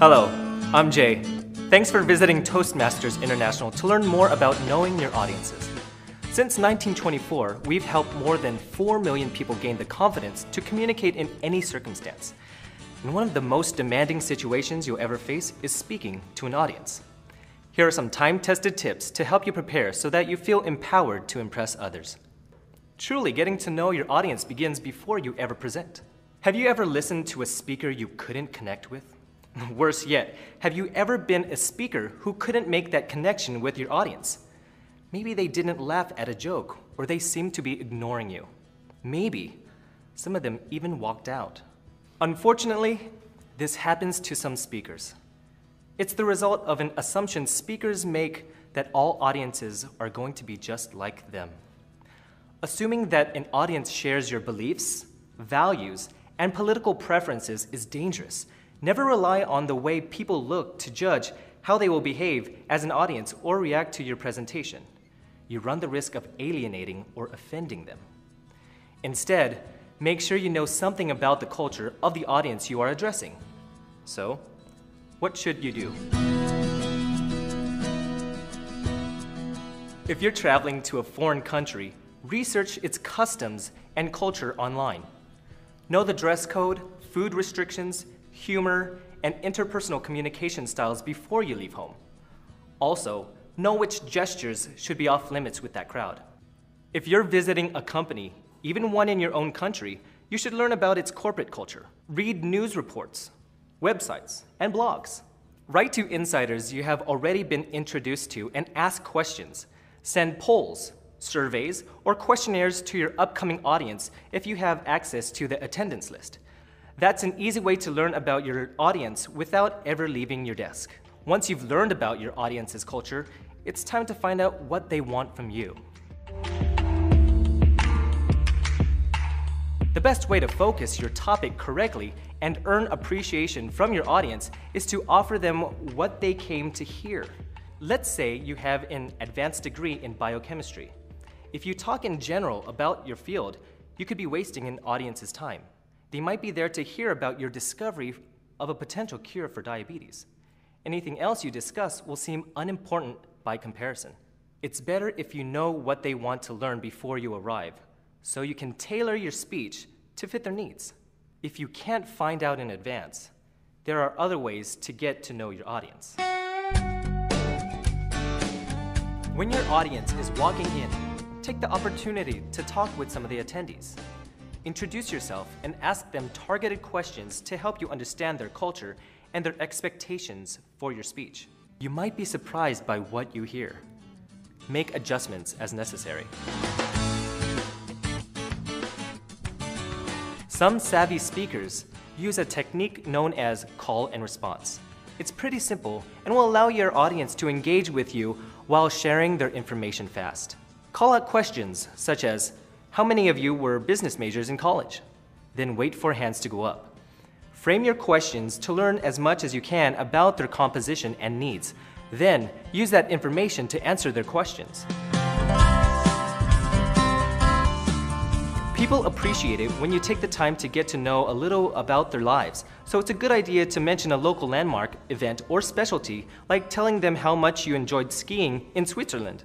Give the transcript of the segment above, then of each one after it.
Hello, I'm Jay. Thanks for visiting Toastmasters International to learn more about knowing your audiences. Since 1924, we've helped more than 4 million people gain the confidence to communicate in any circumstance. And one of the most demanding situations you'll ever face is speaking to an audience. Here are some time-tested tips to help you prepare so that you feel empowered to impress others. Truly, getting to know your audience begins before you ever present. Have you ever listened to a speaker you couldn't connect with? Worse yet, have you ever been a speaker who couldn't make that connection with your audience? Maybe they didn't laugh at a joke, or they seemed to be ignoring you. Maybe some of them even walked out. Unfortunately, this happens to some speakers. It's the result of an assumption speakers make that all audiences are going to be just like them. Assuming that an audience shares your beliefs, values, and political preferences is dangerous. Never rely on the way people look to judge how they will behave as an audience or react to your presentation. You run the risk of alienating or offending them. Instead, make sure you know something about the culture of the audience you are addressing. So, what should you do? If you're traveling to a foreign country, research its customs and culture online. Know the dress code, food restrictions, humor, and interpersonal communication styles before you leave home. Also, know which gestures should be off limits with that crowd. If you're visiting a company, even one in your own country, you should learn about its corporate culture. Read news reports, websites, and blogs. Write to insiders you have already been introduced to and ask questions. Send polls, surveys, or questionnaires to your upcoming audience if you have access to the attendance list. That's an easy way to learn about your audience without ever leaving your desk. Once you've learned about your audience's culture, it's time to find out what they want from you. The best way to focus your topic correctly and earn appreciation from your audience is to offer them what they came to hear. Let's say you have an advanced degree in biochemistry. If you talk in general about your field, you could be wasting an audience's time. They might be there to hear about your discovery of a potential cure for diabetes. Anything else you discuss will seem unimportant by comparison. It's better if you know what they want to learn before you arrive, so you can tailor your speech to fit their needs. If you can't find out in advance, there are other ways to get to know your audience. When your audience is walking in, take the opportunity to talk with some of the attendees. Introduce yourself and ask them targeted questions to help you understand their culture and their expectations for your speech. You might be surprised by what you hear. Make adjustments as necessary. Some savvy speakers use a technique known as call and response. It's pretty simple and will allow your audience to engage with you while sharing their information fast. Call out questions such as, how many of you were business majors in college? Then wait for hands to go up. Frame your questions to learn as much as you can about their composition and needs. Then, use that information to answer their questions. People appreciate it when you take the time to get to know a little about their lives, so it's a good idea to mention a local landmark, event, or specialty, like telling them how much you enjoyed skiing in Switzerland,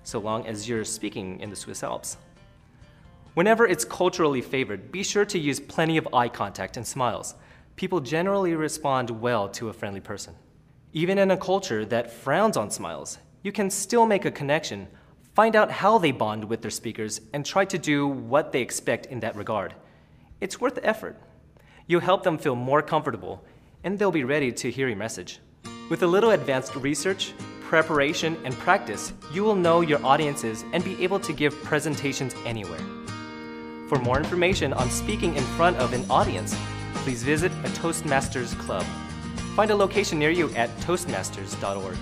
so long as you're speaking in the Swiss Alps. Whenever it's culturally favored, be sure to use plenty of eye contact and smiles. People generally respond well to a friendly person. Even in a culture that frowns on smiles, you can still make a connection, find out how they bond with their speakers, and try to do what they expect in that regard. It's worth the effort. You'll help them feel more comfortable, and they'll be ready to hear your message. With a little advanced research, preparation, and practice, you will know your audiences and be able to give presentations anywhere. For more information on speaking in front of an audience, please visit a Toastmasters Club. Find a location near you at toastmasters.org.